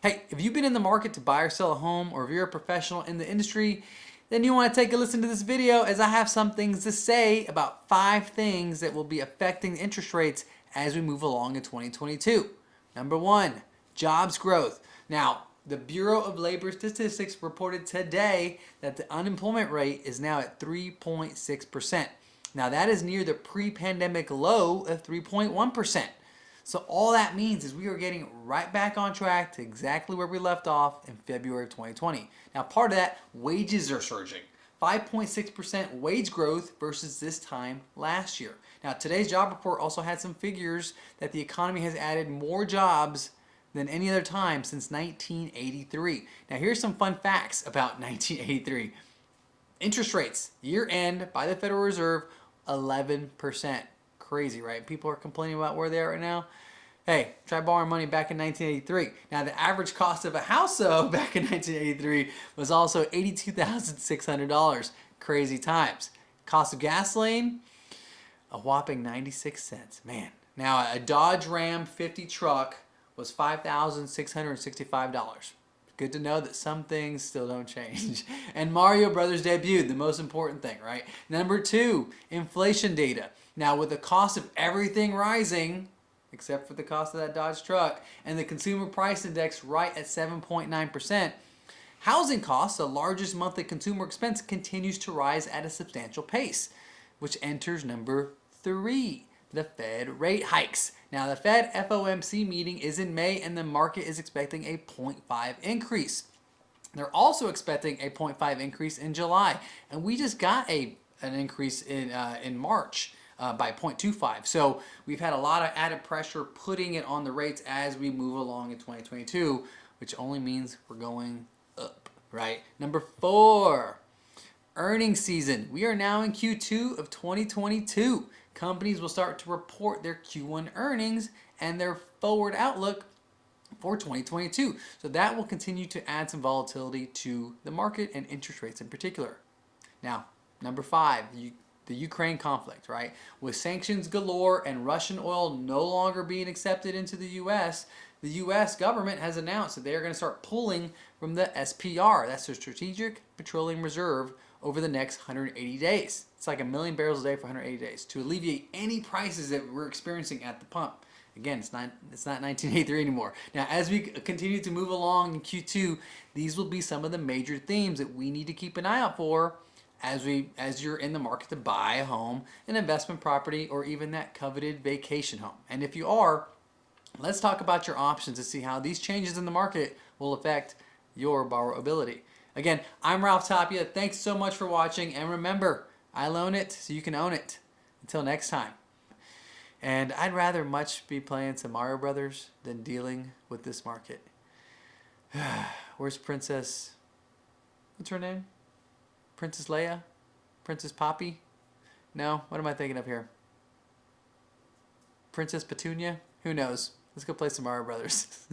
Hey, if you've been in the market to buy or sell a home, or if you're a professional in the industry, then you want to take a listen to this video, as I have some things to say about 5 things that will be affecting interest rates as we move along in 2022. Number 1, jobs growth. Now, the Bureau of Labor Statistics reported today that the unemployment rate is now at 3.6%. Now, that is near the pre-pandemic low of 3.1%. So all that means is we are getting right back on track to exactly where we left off in February of 2020. Now, part of that, wages are surging. 5.6% wage growth versus this time last year. Now, today's job report also had some figures that the economy has added more jobs than any other time since 1983. Now, here's some fun facts about 1983. Interest rates, year end by the Federal Reserve, 11%. Crazy, right? People are complaining about where they are right now. Hey, try borrowing money back in 1983. Now, the average cost of a house, though, back in 1983 was also $82,600. Crazy times. Cost of gasoline, a whopping 96 cents. Man. Now, a Dodge Ram 50 truck was $5,665. Good to know that some things still don't change. And Mario Brothers debuted, the most important thing, right? Number 2, inflation data. Now, with the cost of everything rising, except for the cost of that Dodge truck, and the consumer price index right at 7.9%, housing costs, the largest monthly consumer expense, continues to rise at a substantial pace, which enters number 3, the Fed rate hikes. Now, the Fed FOMC meeting is in May, and the market is expecting a 0.5 increase. They're also expecting a 0.5 increase in July, and we just got an increase in March by 0.25. So we've had a lot of added pressure putting it on the rates as we move along in 2022, which only means we're going up, right? Number 4, earnings season. We are now in Q2 of 2022. Companies will start to report their Q1 earnings and their forward outlook for 2022. So that will continue to add some volatility to the market and interest rates in particular. Now, number 5, the Ukraine conflict, right? With sanctions galore and Russian oil no longer being accepted into the U.S., the U.S. government has announced that they are going to start pulling from the SPR, that's the Strategic Petroleum Reserve, over the next 180 days. It's like 1 million barrels a day for 180 days to alleviate any prices that we're experiencing at the pump. Again, it's not 1983 anymore. Now, as we continue to move along in Q2, these will be some of the major themes that we need to keep an eye out for as you're in the market to buy a home, an investment property, or even that coveted vacation home. And if you are, let's talk about your options to see how these changes in the market will affect your borrowability. Again, I'm Ralph Tapia. Thanks so much for watching, and remember, I loan it so you can own it. Until next time. And I'd rather much be playing some Mario Brothers than dealing with this market. Where's Princess? What's her name? Princess Leia? Princess Poppy? No, what am I thinking of here? Princess Petunia? Who knows? Let's go play some Mario Brothers.